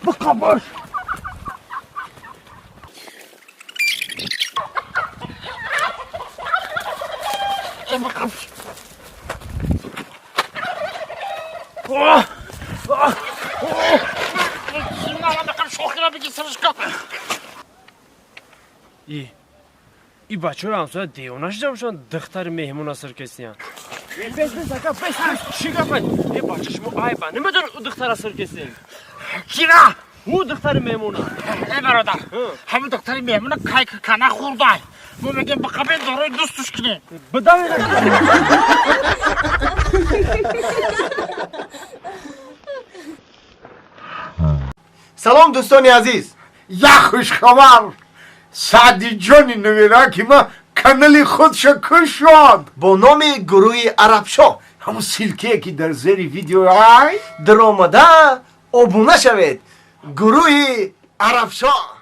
بقبش بقبش ای بچه ها همسایه دیونش جمشان دختر مهمون اصر کسی هم بس اکا بس چی گفت ای بچه شما آی با نمیدون او دختر اصر کسی کی را؟ او دختر مهمون ای برادر همین دختر مهمون کای کانا خورده ما میگیم بقبل داره دوستش کنه بداوی سلام دوستان عزیز. یا خوش خبر سعدی جانی نویره که ما کانال خودش کشد با نام گروه عربشاه همون سیلکه که در زیر ویدیو های در آمده ابونه شوید. گروه عربشاه.